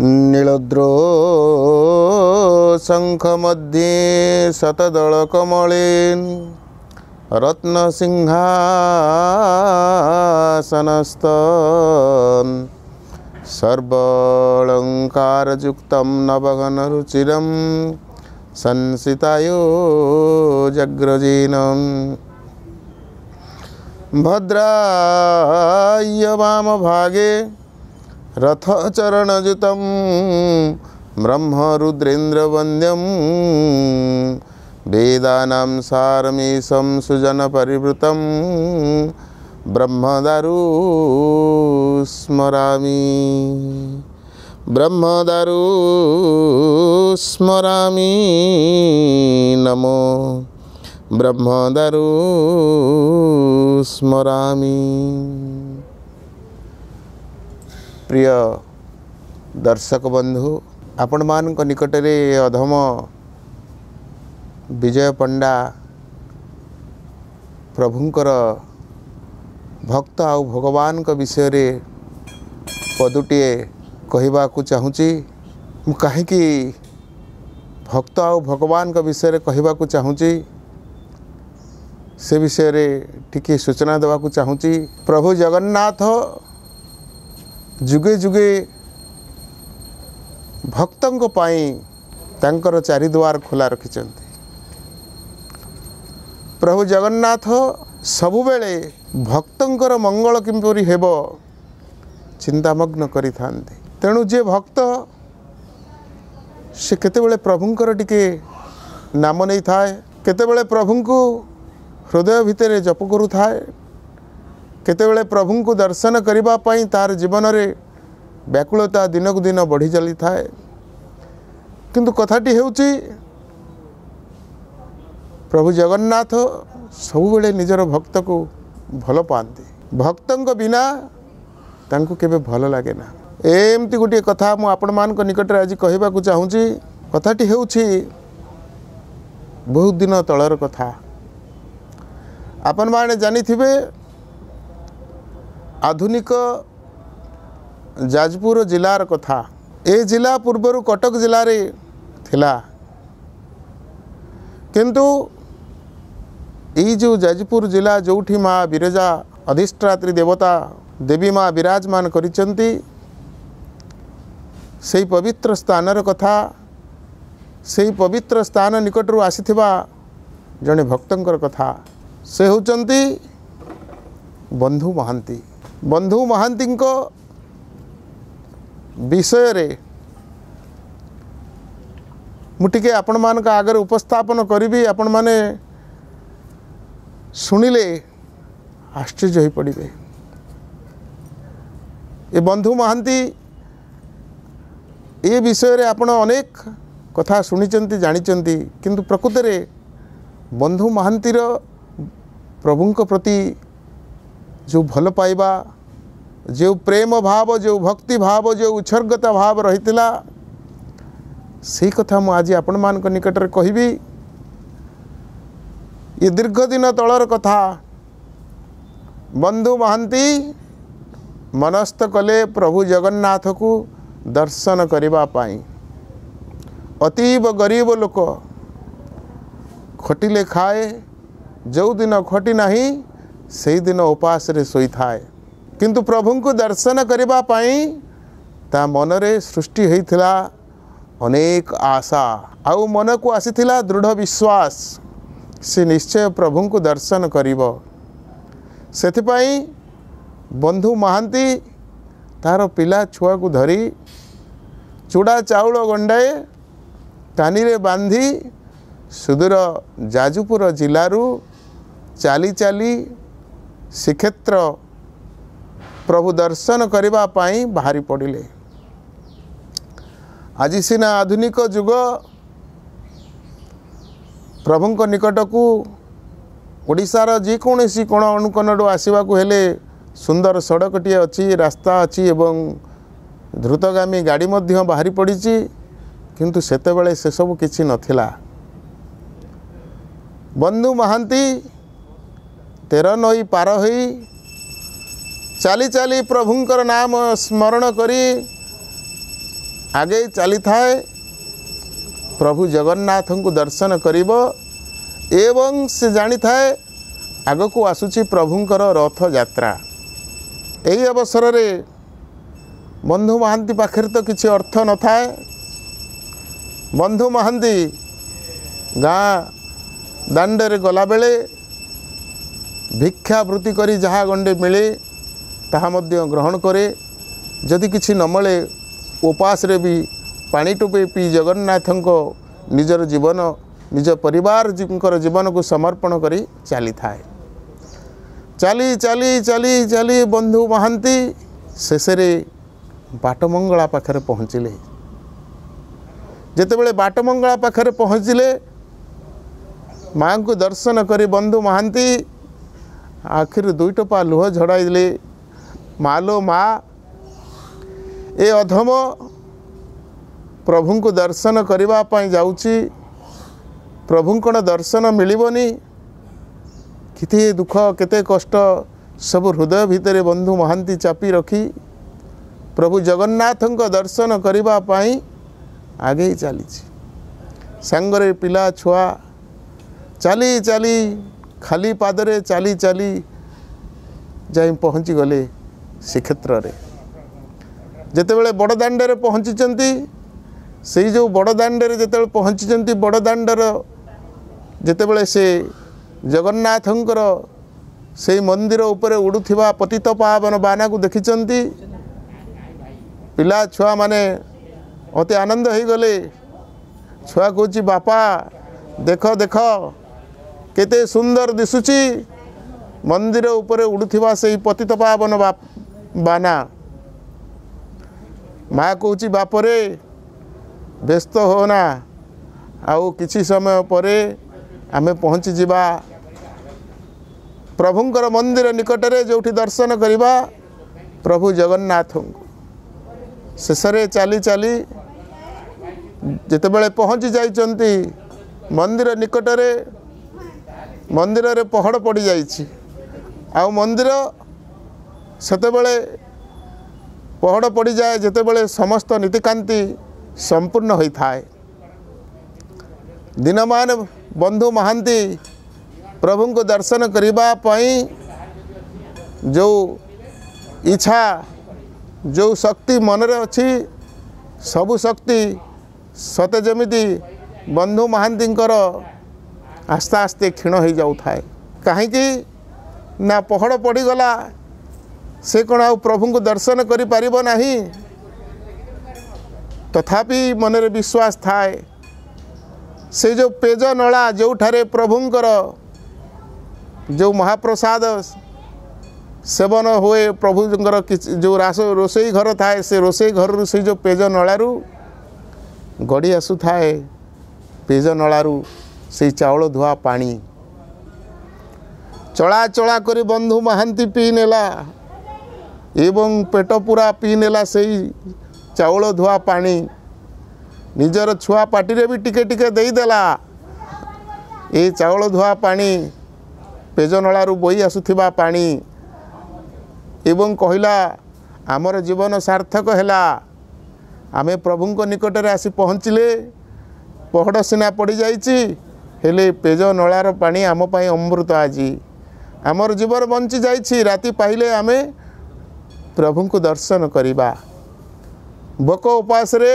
नीलद्रो शंख मध्ये शतदल कमलेन रत्नसिंहासनस्थं सर्वालंकारयुक्तं नवघन रुचिरं संसितायो जग्रजीनं भद्राय वामभागे रथचरणयुतं ब्रह्मरुद्रेन्द्रवन्द्यं वेदानां सारमीशं सुजनपरिवृतं ब्रह्मदारु स्मरामि नमो ब्रह्मदारु स्मरामि। प्रिय दर्शक बंधु, आपण मान निकट रे अधम विजय पंडा प्रभुंकर भक्त आउ भगवान का विषय रे पदुटिए कहवा को चाहूँगी। कहीं भक्त आउ भगवान का विषय रे कहवा को चाहूँगी से विषय रे टिके सूचना देवा को चाहूँगी। प्रभु जगन्नाथ जुगे जुगे भक्तों पाई तांकर चारिद्वार खोला रखिछन्ति। प्रभु जगन्नाथ सबुबेले भक्तंकर मंगल किंपरि हेब चिंतामग्न करि थांते। तेणु जे भक्त से केतेबेले प्रभुंकर टिके नाम नहीं थाए, केतेबेले प्रभुंको हृदय भितर जप करू थाए, केतेबेले प्रभुंको दर्शन करिबा पई तार जीवन रे व्याकुलता दिनकु दिन बढ़ी चली थाए। किंतु कथाटी हेउची प्रभु जगन्नाथ सबुबेले निजर भक्त को भल पाती। भक्तों बिना तांको केबे भल लागे ना। एमती गोटे कथा मु आपण मान निकट रे आज कहबा को चाहूँगी। कथाटी हेउची बहुत दिन तलर कथा। आपण माने जानिथिबे आधुनिक जाजपुर जिलार कथा। ए जिला पूर्वर कटक जिले रे थिला, किंतु ये जो जाजपुर जिला जोठी माँ विरजा अधिष्ठात्री देवता देवी माँ विराजमान करिचंती, सेही पवित्र स्थानर कथा। सेही पवित्र स्थान निकटरू आसीथिबा जने भक्तंकर कथा। से होचंती बंधु महांती। बंधु महांती विषय रे मुटिके आपण मान का आगे उपस्थापन करी। आपण माने शुणिले आश्चर्य हो पड़े। ये बंधु महांती ये विषय रे आपण अनेक कथा शुणिचंती जानिचंती, किंतु प्रकृत रे बंधु महांतीर प्रभुंक प्रति जो भल पाइबा, जो प्रेम भाव, जो भक्ति भाव, जो उत्सर्गता भाव रहीतिला, से कथा मु आज आपण मान निकट रे कहबी। ये दीर्घ दिन तलर कथा। बंधु महांती मनस्थ कले प्रभु जगन्नाथ को दर्शन करिबा पाई। अतीब गरीब लोक, खटिले खाए, जो दिन खटी नहीं से दिन उपास रे सोई थाए। किंतु प्रभु को दर्शन करिबा पाई ता मनरे सृष्टि होइथिला अनेक आशा, आउ मन को आसीथिला दृढ़ विश्वास से निश्चय प्रभु को दर्शन करिब। सेथिपाई बंधु महांती तार पिला छुआ को धरी चूड़ा चाउल गंडाए कानी रे बांधी सुदूर जाजपुर जिलारू चाली चाली श्रीक्षेत्र प्रभु दर्शन करिबा पाई बाहरी पड़िले। आज सिना आधुनिक जुग प्रभुंक निकट को ओडिशार जेकोसी कोण अनुकोणरू आसवाक हेले सुंदर सड़कटे अच्छी, रास्ता अच्छी एवं द्रुतगामी गाड़ी मध्य बाहरी पड़ी। किंतु सेतेबेले से सब किछि नथिला। बंधु महांती 13 नई पार होई चाली चाली प्रभुंकर नाम स्मरण करी आगे चली थाए प्रभु जगन्नाथ को दर्शन करिब एवं से जानी थाए आग को आसुची प्रभुंकर रथ यात्रा। यही अवसर रे बंधु महांती पाखे तो किसी अर्थ न थाए। बंधु महांती गाँ दांडे गला बेले भिक्षावृत्ति करी जहाँ गंडे मिले ताहा मध्य ग्रहण करे। जदि किसी न मिले उपास रे भी पानी टोपे पी जगन्नाथ को निजर जीवन निज परिवार जीवन को समर्पण करी चली थाए। चली चली चली चली बंधु महांती शेषे बाटमंगला पाखरे पहुँचले। जेतेबेले बाटमंगला पाखरे पहुँचले माँ को दर्शन करी बंधु महांती आखिर दुई टोपा लुह झड़ाइले। मालो माँ ए अधम प्रभु को दर्शन करने जाऊँगी प्रभु कौन दर्शन मिलबनी किते दुख केते कष्ट सब हृदय भितर बंधु महांती चापी रखी प्रभु जगन्नाथ को दर्शन करने आगे चली सांगरे पिला छुआ चली चली खाली पादरे चली चली जाई पहुँची गले श्रीक्षेत्र रे। जेतेबेले बड़दाण्डे पहुँची से जो बड़दाण्डे जिते पहुँची बड़दाण्डर जितेबले से जगन्नाथंकर से मंदिर उपरे उड़ुथिबा पतित पावन बाना को देखिचंती पिला छुआ माने अति आनंद हो गले। छुआ कहूँ बापा देख देख केते सुंदर दिशुची मंदिर उपरे उड़ुथिबा से पतित पावन बाना। माँ कहूँ बापरे व्यस्त होना आउ किछि समय परे आमे पहुँची जिबा प्रभुंकर मंदिर निकटरे जोठी दर्शन करिबा प्रभु जगन्नाथ शेषे चली चली जेतेबेले पहुँची जाइचंती मंदिर निकटरे मंदिर रे पहड़ पड़ जाइछि आउ मंदिर सेतेबेले पहड़ पड़ जाए जेतेबेले समस्त नीतिकांति संपूर्ण होता है। दिनमान बंधु महांती प्रभु को दर्शन करबा पई जो इच्छा जो शक्ति मन रे अच्छी सबु शक्ति सते जमिति बंधु महांतींकर आस्ते आस्ते क्षीण हो जाऊ थाए। कहीं ना पहड़ पड़गला से कौन आ प्रभु को दर्शन करि परिबो नाही तथापि मनरे विश्वास थाए से जो पेज नला जो ठारे प्रभुंकर जो महाप्रसाद सेवन हुए प्रभुंकर जो रोसई घर थाए से रोसई घर से जो पेज नलारू गड़ी आसु थाए पेज नलारू से चावल धुआ पानी चला चला करी बंधु महांती पी नेला एवं पेट पूरा पी नेला से चावल धुआ पानी निजर छुआ पाटी रे भी टिके टिके दे देला। ये चावल धुआ पानी पेज नलारू बोई आसुथिबा पानी एवं कहला आमर जीवन सार्थक हैला आमे प्रभु को निकट रे आसी पहुँचले पहड़ सिना पड़ जाइछि हेले पेज नलार पानी आम पाई अमृत आजी आमर जीवन बंची जाइछि राति पाइले आमे प्रभु को दर्शन करिबा। भोक उपास रे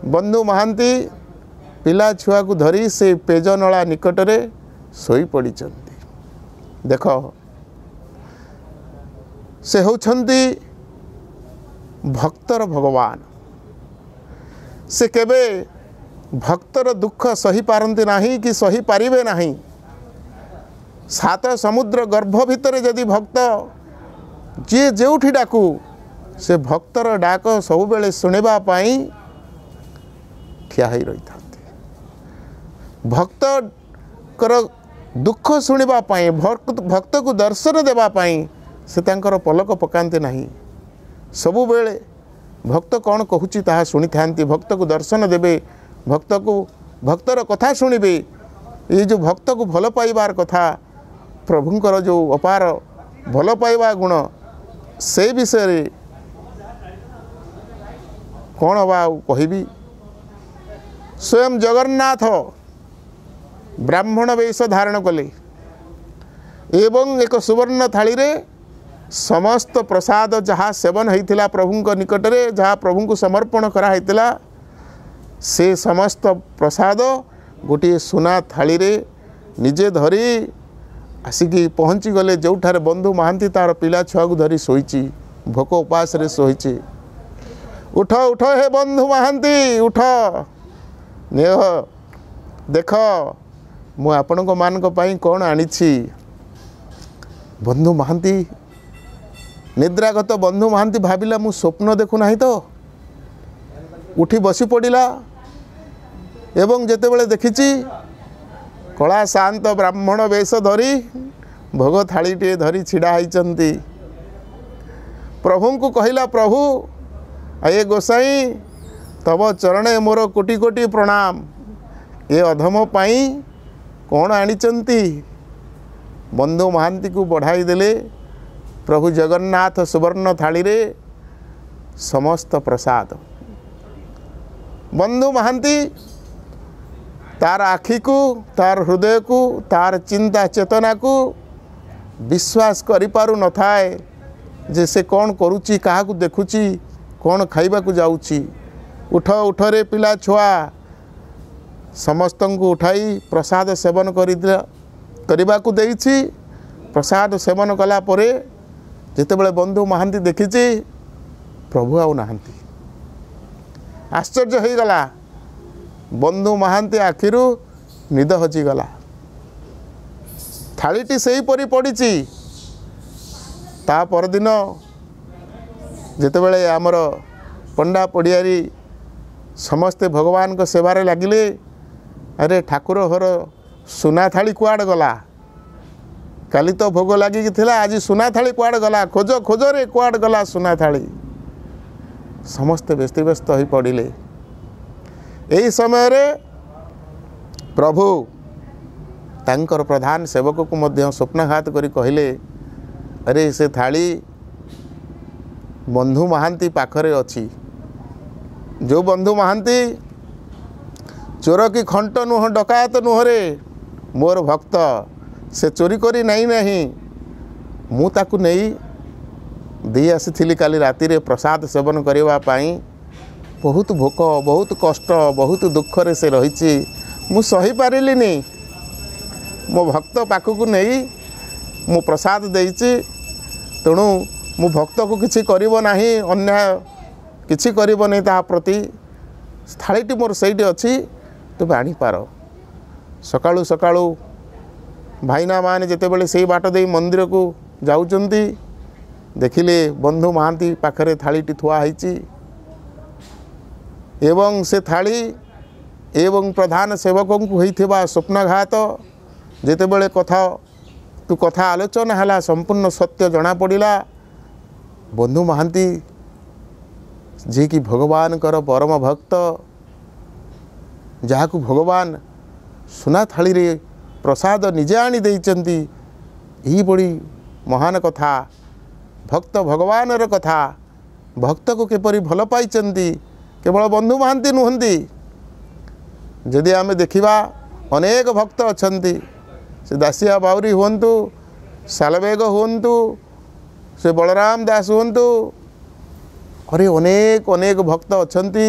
बंधु महांती पिला छुआ को धरी से पेज नला निकट रे सोई पड़ी देख से होछंती भक्तर भगवान से केबे भक्तर दुख सही पारंती नाही कि सही पारिबे नाही। सात समुद्र गर्भ भितर जदि भक्त जी जोठी डाकू से भक्तर डाक सब बेले शुणा ठिया ही रही था। भक्त कर दुख शुणा भक्त को दर्शन देवाई से तांकर पलक पकाते नहीं। सबु बेले भक्त कौन कहूँ ताहा शुणी था भक्त को दर्शन देवे भक्तर कथा शुणिबे। ये जो भक्त को भल पाइबार कथा प्रभुंकर जो अपार भल पाइबा गुण से विषय कौन बा कहबी स्वयं जगन्नाथ ब्राह्मण वेश धारण कले एवं एक सुवर्ण थाली रे समस्त प्रसाद जहाँ सेवन होता प्रभु निकट में जहाँ प्रभु को समर्पण कराइला से समस्त प्रसाद गोटे सुना थाली रे निजे धरी आसिकी पहुँची गले जोठारे बंधु महांती तार पिला छुआ को धरी शोची भोक उपास रे शोची उठ उठ हे बंधु महांती उठ नेह देख मु आपण मान कौन आनी बंधु महांती निद्रागत बंधु महांती भाविला मु स्वप्न देखु नहीं तो उठी बसी पड़ा एवं जेतेबेले देखिची कला शांत ब्राह्मण वेश धरी भोग थाली टे धरी छिड़ा होती प्रभु को कहला प्रभु आये गोसाई तब चरणे मोर कोटि कोटि प्रणाम ये अधम पाई कौन आनिचंती बंधु महांती को बढ़ाई देले प्रभु जगन्नाथ सुवर्ण थाली रे समस्त प्रसाद बंधु महांती तार आखि को तार हृदय को तार चिंता चेतना को विश्वास करि पारु न थाए जे से कौन करुची काहा को देखुची कौन खाइबा को जाउची उठ उठ रे पिला छुआ समस्त को उठाई प्रसाद सेवन करने को देइछि प्रसाद सेवन कला परे जेतेबेले बंधु महांती देखिछि प्रभु आउ नाहंती आश्चर्य हो गला बंधु महांती आखिरु निद हजिगला थालीटी से परी पड़ी ता परदिन जेतेबेले आमर पंडा पड़ियारी समस्ते भगवान को सेवारे लगिले अरे ठाकुर घर सुना थाली कुआड़ गला काली तो भोग लगिक थिला आज सुना थाली कुआड़ गला खोज खोज रे कुआड़ गला सुना थाली समस्ते व्यस्त व्यस्त हो पड़िले यही समय रे प्रभु तांकर प्रधान सेवक को मध्य स्वप्नघात करी कहले अरे से थाली बंधु महांती पाखरे अछि जो बंधु महांती चोर की खंट नुह डकायत नुहरे मोर भक्त से चोरी करी नहीं मु ताकु नहीं दे आसी काली राति रे प्रसाद सेवन करने पाई बहुत भोक बहुत कष्ट बहुत दुख रे से रही मु सही पारिलिनी मो भक्त पाखक नहीं मु प्रसाद देइछि तेणु मु भक्त को किछि करिबो नाही अन्याय किछि करिबो नहीं ता प्रति थालीटी मोर सहीटी अच्छी तुम आनीपार सकाळु सकाळु भाईना माने जेतेबेले से बाट दे मंदिर को जाउचंती देखिले बंधु महांती पाखरे थालीटी थुआ होईची एवं से थाली एवं प्रधान सेवकों को होइथिबा स्वप्नघात जेतेबेले कथा आलोचना हला संपूर्ण सत्य जना पड़िला बंधु महांती जे कि भगवान कर परम भक्त जहाँ को भगवान सुना थाली रे प्रसाद निजे आनी देइचंती यही बड़ी महान कथा भक्त भगवान र कथा भक्त को किपरि भल पाइचंती केवल बंधु महांती नुहंती जदि आमे देखिबा अनेक भक्त अछंती से दासिया बाउरी हुंतु सालवेग हुंतु से बलराम दास हुंतु अरे अनेक अनेक भक्त अछंती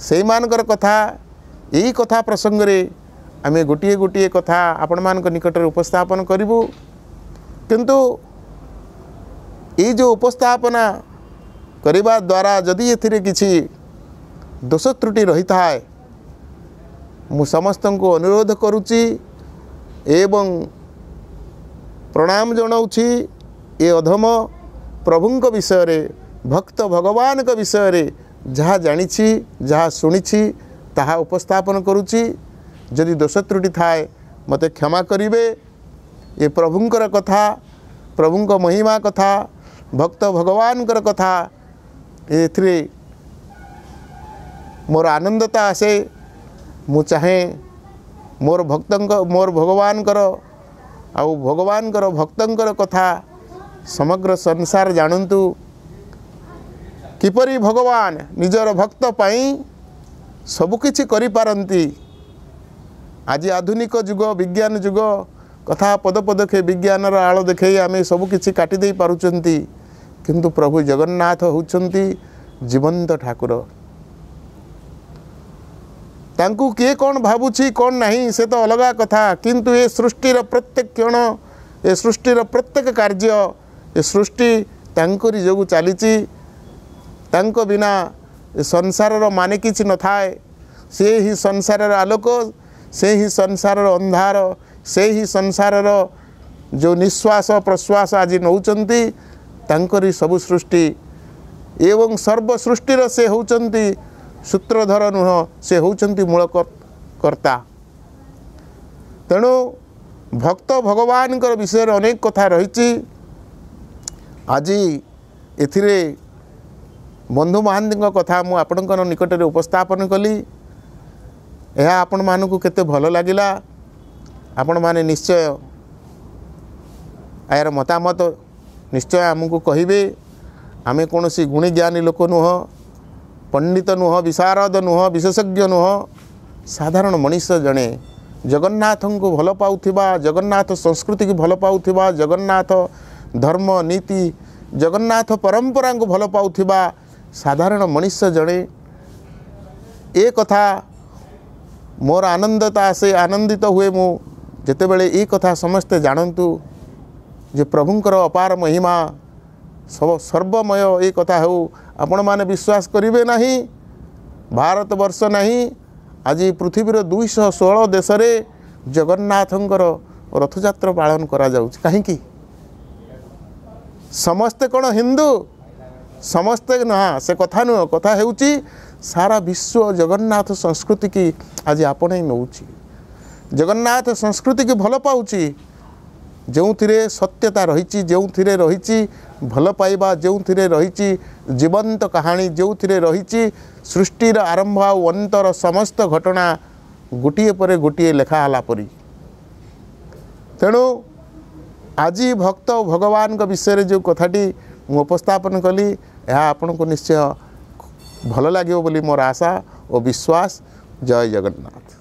से मानकर कथा यही कथा प्रसंग रे आमे गोटिए गोटिए कथा आपण मान निकट रे उपस्थापन करिबु किंतु ये जो उपस्थापना करिबा द्वारा जदि एथिरे किछि दोष त्रुटि रही थाए मु समस्त को अनुरोध करुची एवं प्रणाम जनाऊँगी ये अधम प्रभुंक विषय रे भक्त भगवान का विषय रे जहाँ जानी जहाँ शुणी ताहा उपस्थापन करुची जदि दोष त्रुटि थाए मते क्षमा करिवे ये प्रभुंकर कथा प्रभुंक महिमा कथा भक्त भगवानकर कथा एथिरे मोर आनंदता आसे मु चाहे मोर भगवानकर आउ भगवानकर भक्तंकर कथा समग्र संसार जानतु किपरि भगवान निजर भक्त पाई सबुकिछि करिपारन्ति। आज आधुनिक जुग विज्ञान जुग कथा पद पदके विज्ञानर आड़ देखई आम सबुकिछि काटि देई पारुचंती, किंतु प्रभु जगन्नाथ होउचंती जीवंत ठाकुर। तांकु किए कौन भावुछि कौन नहीं से तो अलगा कथा, किंतु ये सृष्टिर प्रत्येक क्षण ए सृष्टिर प्रत्येक कार्य ए सृष्टि तांकरी जोगु चलीची। तांको बिना संसारर माने किछि न थाए। से ही संसारर आलोक, से ही संसारर अंधार, से ही संसारर जो निश्वास प्रश्वास आज नौचंती तांकरी सबु सृष्टि एवं सर्व सृष्टिर से होचंती सूत्रधर नुह, से होचंती मूल कर्ता। तेणु भक्त भगवान विषय अनेक कथा रही। आज एथिरे बंधु महांती कथा मु आपणकर निकट में उपस्थापन कली। यह आपण मानकु केते भल लागिला आपण माने निश्चय यार मतामत निश्चय आमको कहिबे। आमे कौनसी गुणी ज्ञानी लोक नुह, पंडित नुह, विशारद नुह, विशेषज्ञ नुह, साधारण मनीष जड़े जगन्नाथ को भल पाउथिबा, जगन्नाथ संस्कृति की भल पाउथिबा, जगन्नाथ धर्म नीति जगन्नाथ परंपरा को भल पाउथिबा साधारण मनीष जड़े। ए कथा मोर आनंदता से आनंदित हुए मु जेतेबेले ए कथा समस्ते जानतु जे प्रभुंकर अपार महिमा सब सर्वमय ए कथा हो। आपण माने विश्वास करिवे नहीं, भारत वर्ष नहीं आज पृथ्वीर 216 देश रे जगन्नाथंकर रथयात्रा पालन करा जाउछि। काहेकि समस्ते कौन हिंदू समस्ते ना से कथा नुह, कथा हेउछि सारा विश्व जगन्नाथ संस्कृति की आज आपणे नउछि। जगन्नाथ संस्कृति की भल पाउछि, जो थिरे सत्यता रही, जो थिरे रही भल पाइबा, जो थिरे रही जीवंत कहानी, जो थिरे रही सृष्टिर आरंभ आ अंतर समस्त घटना गोटे पर गोटे लेखाला परी। तेणु आज भक्त भगवान का विषय जो कथाटी मु उपस्थापन कली यह आपण को निश्चय भल लगे बोली मोर आशा और विश्वास। जय जगन्नाथ।